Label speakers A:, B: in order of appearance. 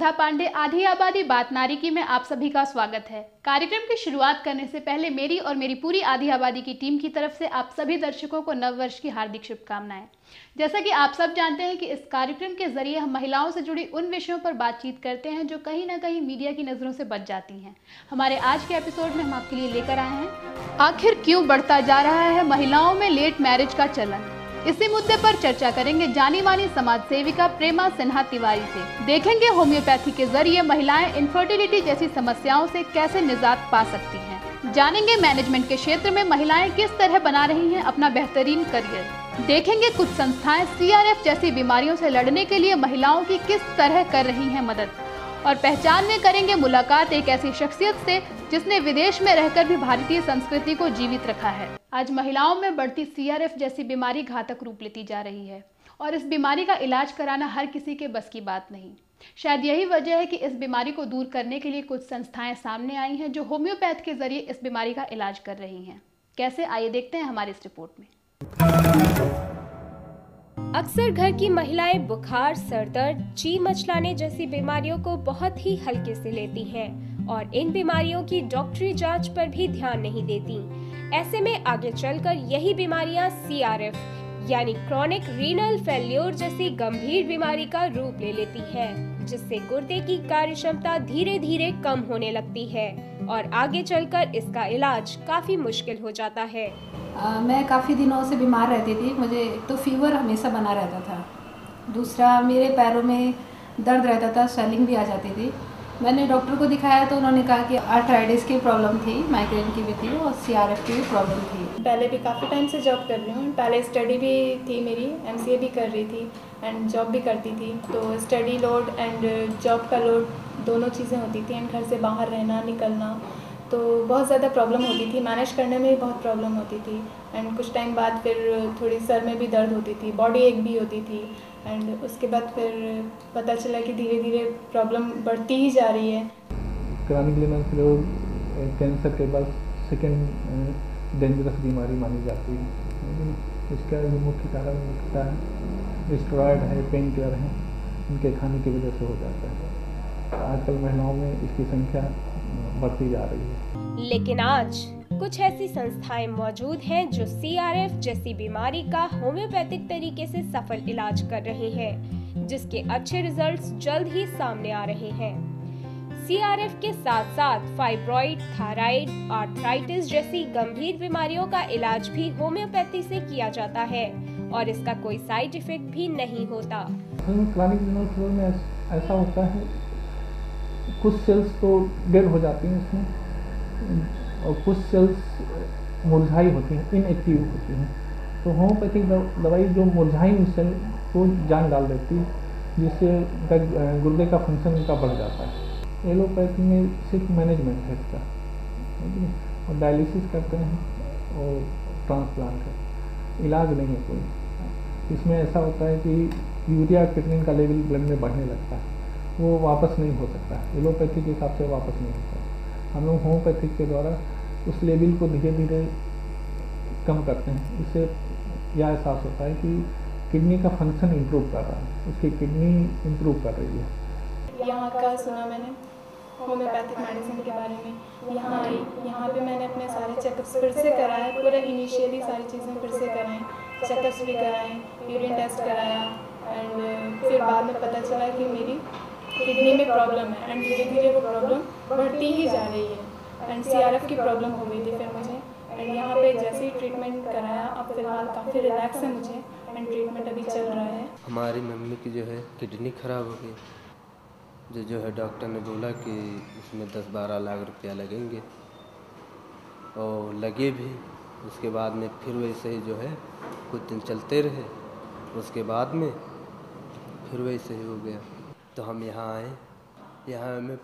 A: सुधा पांडे आधी आबादी बात नारी में आप सभी का स्वागत है। कार्यक्रम की शुरुआत करने से पहले मेरी और मेरी पूरी आधी आबादी की टीम की तरफ से आप सभी दर्शकों को नव वर्ष की हार्दिक शुभकामनाएं। जैसा कि आप सब जानते हैं कि इस कार्यक्रम के जरिए हम महिलाओं से जुड़ी उन विषयों पर बातचीत करते हैं जो कहीं ना कहीं मीडिया की नज़रों से बच जाती हैं। हमारे आज के एपिसोड में हम आपके लिए लेकर आए हैं आखिर क्यों बढ़ता जा रहा है महिलाओं में लेट मैरिज का चलन। इसी मुद्दे पर चर्चा करेंगे जानी मानी समाज सेविका प्रेमा सिन्हा तिवारी से। देखेंगे होम्योपैथी के जरिए महिलाएं इनफर्टिलिटी जैसी समस्याओं से कैसे निजात पा सकती हैं। जानेंगे मैनेजमेंट के क्षेत्र में महिलाएं किस तरह बना रही हैं अपना बेहतरीन करियर। देखेंगे कुछ संस्थाएं CRF जैसी बीमारियों से लड़ने के लिए महिलाओं की किस तरह कर रही हैं मदद। और पहचान में करेंगे मुलाकात एक ऐसी शख्सियत से जिसने विदेश में रहकर भी भारतीय संस्कृति को जीवित रखा है। आज महिलाओं में बढ़ती CRF जैसी बीमारी घातक रूप लेती जा रही है और इस बीमारी का इलाज कराना हर किसी के बस की बात नहीं। शायद यही वजह है कि इस बीमारी को दूर करने के लिए कुछ संस्थाएं सामने आई हैं जो होम्योपैथ के जरिए इस बीमारी का इलाज कर रही हैं। कैसे, आइए देखते हैं हमारी इस रिपोर्ट में।
B: अक्सर घर की महिलाएं बुखार, सर दर्द, जी मचलाने जैसी बीमारियों को बहुत ही हल्के से लेती हैं और इन बीमारियों की डॉक्टरी जांच पर भी ध्यान नहीं देती। ऐसे में आगे चलकर यही बीमारियां CRF यानी क्रॉनिक रीनल फेल्योर जैसी गंभीर बीमारी का रूप ले लेती है, जिससे गुर्दे की कार्यक्षमता धीरे धीरे कम होने लगती है और आगे चलकर इसका इलाज काफी मुश्किल हो जाता है।
C: मैं काफ़ी दिनों से बीमार रहती थी। मुझे एक तो फीवर हमेशा बना रहता था, दूसरा मेरे पैरों में दर्द रहता था, स्वेलिंग भी आ जाती थी। मैंने डॉक्टर को दिखाया तो उन्होंने कहा कि आर्थराइटिस की प्रॉब्लम थी, माइग्रेन की भी थी और CRF की भी प्रॉब्लम थी।
D: पहले भी काफ़ी टाइम से जॉब कर रही हूँ। पहले स्टडी भी थी मेरी, MCA भी कर रही थी एंड जॉब भी करती थी। तो स्टडी लोड एंड जॉब का लोड दोनों चीज़ें होती थी एंड घर से बाहर रहना निकलना, तो बहुत ज़्यादा प्रॉब्लम होती थी। मैनेज करने में भी बहुत प्रॉब्लम होती थी एंड कुछ टाइम बाद फिर थोड़ी सर में भी दर्द होती थी, बॉडी एक भी होती थी एंड उसके बाद फिर पता चला कि धीरे धीरे प्रॉब्लम बढ़ती ही जा रही है।
E: क्रॉनिक रीनल फेल्योर कैंसर के बाद सेकेंड डेंजरस बीमारी मानी जाती है। इसका जो मुख्य कारण मुख्यतः स्टेरॉयड है, पेन किलर है, इनके खाने की वजह से हो जाता है। आजकल महिलाओं में इसकी संख्या बढ़ती जा रही है।
B: लेकिन आज कुछ ऐसी संस्थाएं मौजूद हैं जो CRF जैसी बीमारी का होम्योपैथिक तरीके से सफल इलाज कर रही हैं, जिसके अच्छे रिजल्ट्स जल्द ही सामने आ रहे हैं। CRF के साथ साथ फाइब्रॉइड, थायराइड, आर्थराइटिस जैसी गंभीर बीमारियों का इलाज भी होम्योपैथी से किया जाता है और इसका कोई साइड इफेक्ट भी नहीं होता।
E: क्रॉनिक रीनल फेल्योर में ऐसा होता है, कुछ सेल्स तो डेड हो जाती हैं इसमें और कुछ सेल्स मुरझाई होती हैं, इनएक्टिव होती हैं। तो होम्योपैथिक दवाई जो मुरझाई हुई सेल को जान डाल देती है, जिससे गुर्दे का फंक्शन इनका बढ़ जाता है। एलोपैथी में सिर्फ मैनेजमेंट है इसका, और डायलिसिस करते हैं और ट्रांसप्लांट है, इलाज नहीं है कोई। इसमें ऐसा होता है कि यूरिया क्रिएटिनिन का लेवल ब्लड में बढ़ने लगता है, वो वापस नहीं हो सकता। एलोपैथी के हिसाब से वापस नहीं होता। हम लोग होम्योपैथिक के द्वारा उस लेवल को धीरे धीरे कम करते हैं। इससे यह एहसास होता है कि किडनी का फंक्शन इम्प्रूव कर रहा है, उसकी किडनी इम्प्रूव कर रही है।
D: यहाँ का सुना मैंने होम्योपैथिक मेडिसिन के बारे में। यहाँ आई, यहाँ पे मैंने अपने सारे चेकअप्स फिर से कराए, पूरा इनिशियली सारी चीज़ें फिर से कराएँ, चेकअप्स भी कराएँ, यूरिन टेस्ट कराया एंड फिर बाद में पता चला कि मेरी किडनी में प्रॉब्लम है एंड धीरे धीरे वो प्रॉब्लम बढ़ती ही जा रही है एंड CRF की प्रॉब्लम हो गई थी फिर मुझे। एंड यहाँ पे जैसे ही ट्रीटमेंट कराया, अब फिलहाल काफ़ी रिलैक्स है मुझे एंड ट्रीटमेंट अभी चल रहा है।
F: हमारी मम्मी की जो है किडनी ख़राब हो गई, जो है डॉक्टर ने बोला कि इसमें 10-12 लाख रुपया लगेंगे और लगे भी। उसके बाद में फिर वैसे ही जो है कुछ दिन चलते रहे, उसके बाद में फिर वैसे ही हो गया। तो हम यहाँ आए, यहाँ में